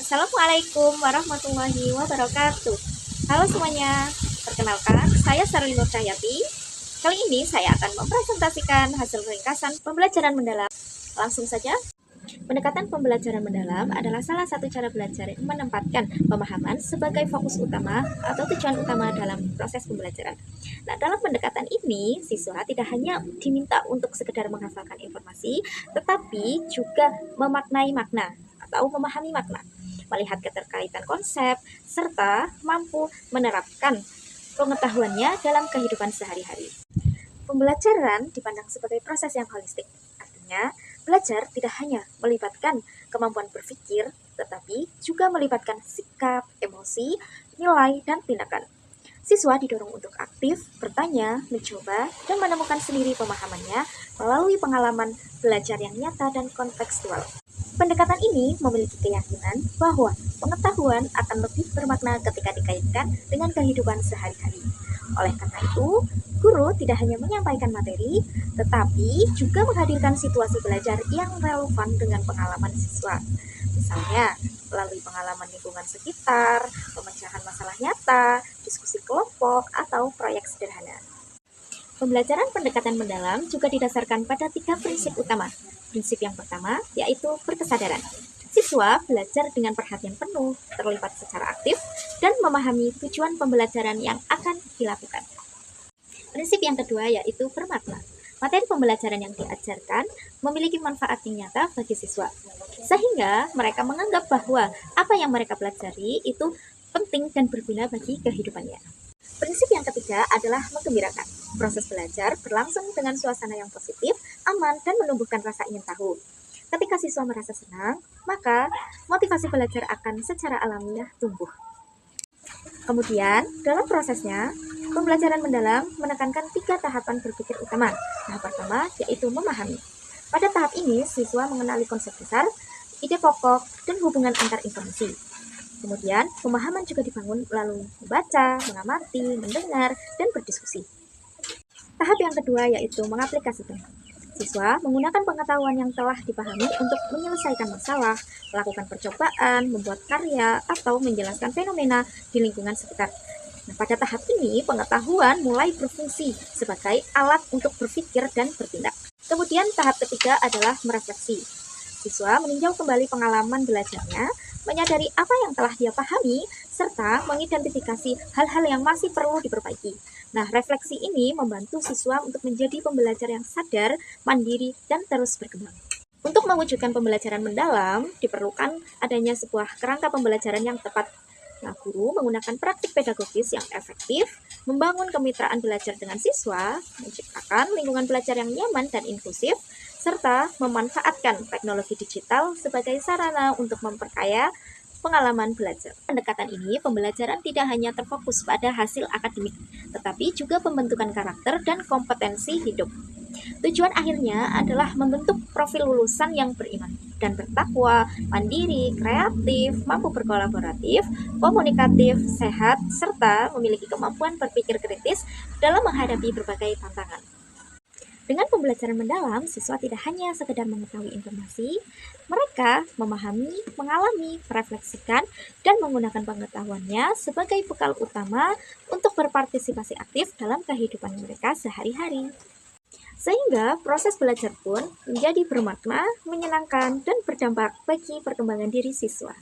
Assalamualaikum warahmatullahi wabarakatuh. Halo semuanya, perkenalkan saya Sarli Nur Cahyati. Kali ini saya akan mempresentasikan hasil ringkasan pembelajaran mendalam. Langsung saja. Pendekatan pembelajaran mendalam adalah salah satu cara belajar yang menempatkan pemahaman sebagai fokus utama atau tujuan utama dalam proses pembelajaran. Nah, dalam pendekatan ini, siswa tidak hanya diminta untuk sekedar menghafalkan informasi, tetapi juga memaknai makna atau memahami makna, melihat keterkaitan konsep, serta mampu menerapkan pengetahuannya dalam kehidupan sehari-hari. Pembelajaran dipandang sebagai proses yang holistik. Artinya, belajar tidak hanya melibatkan kemampuan berpikir, tetapi juga melibatkan sikap, emosi, nilai, dan tindakan. Siswa didorong untuk aktif, bertanya, mencoba, dan menemukan sendiri pemahamannya melalui pengalaman belajar yang nyata dan kontekstual. Pendekatan ini memiliki keyakinan bahwa pengetahuan akan lebih bermakna ketika dikaitkan dengan kehidupan sehari-hari. Oleh karena itu, guru tidak hanya menyampaikan materi, tetapi juga menghadirkan situasi belajar yang relevan dengan pengalaman siswa. Misalnya, melalui pengalaman lingkungan sekitar, pemecahan masalah nyata, diskusi kelompok, atau proyek sederhana. Pembelajaran pendekatan mendalam juga didasarkan pada 3 prinsip utama. Prinsip yang pertama yaitu berkesadaran. Siswa belajar dengan perhatian penuh, terlibat secara aktif, dan memahami tujuan pembelajaran yang akan dilakukan. Prinsip yang kedua yaitu bermakna. Materi pembelajaran yang diajarkan memiliki manfaat yang nyata bagi siswa, sehingga mereka menganggap bahwa apa yang mereka pelajari itu penting dan berguna bagi kehidupannya. Prinsip yang ketiga adalah menggembirakan. Proses belajar berlangsung dengan suasana yang positif, aman, dan menumbuhkan rasa ingin tahu. Ketika siswa merasa senang, maka motivasi belajar akan secara alamiah tumbuh. Kemudian, dalam prosesnya, pembelajaran mendalam menekankan 3 tahapan berpikir utama. Tahap pertama yaitu memahami. Pada tahap ini, siswa mengenali konsep besar, ide pokok, dan hubungan antar informasi. Kemudian, pemahaman juga dibangun melalui membaca, mengamati, mendengar, dan berdiskusi. Tahap yang kedua yaitu mengaplikasikan. Siswa menggunakan pengetahuan yang telah dipahami untuk menyelesaikan masalah, melakukan percobaan, membuat karya, atau menjelaskan fenomena di lingkungan sekitar. Nah, pada tahap ini, pengetahuan mulai berfungsi sebagai alat untuk berpikir dan bertindak. Kemudian, tahap ketiga adalah merefleksi. Siswa meninjau kembali pengalaman belajarnya, menyadari apa yang telah dia pahami, serta mengidentifikasi hal-hal yang masih perlu diperbaiki. Nah, refleksi ini membantu siswa untuk menjadi pembelajar yang sadar, mandiri, dan terus berkembang. Untuk mewujudkan pembelajaran mendalam, diperlukan adanya sebuah kerangka pembelajaran yang tepat. Nah, guru menggunakan praktik pedagogis yang efektif, membangun kemitraan belajar dengan siswa, menciptakan lingkungan belajar yang nyaman dan inklusif, serta memanfaatkan teknologi digital sebagai sarana untuk memperkaya pengalaman belajar. Pendekatan ini, pembelajaran tidak hanya terfokus pada hasil akademik, tetapi juga pembentukan karakter dan kompetensi hidup. Tujuan akhirnya adalah membentuk profil lulusan yang beriman dan bertakwa, mandiri, kreatif, mampu berkolaboratif, komunikatif, sehat, serta memiliki kemampuan berpikir kritis dalam menghadapi berbagai tantangan. Dengan pembelajaran mendalam, siswa tidak hanya sekedar mengetahui informasi, mereka memahami, mengalami, merefleksikan, dan menggunakan pengetahuannya sebagai bekal utama untuk berpartisipasi aktif dalam kehidupan mereka sehari-hari. Sehingga proses belajar pun menjadi bermakna, menyenangkan, dan berdampak bagi perkembangan diri siswa.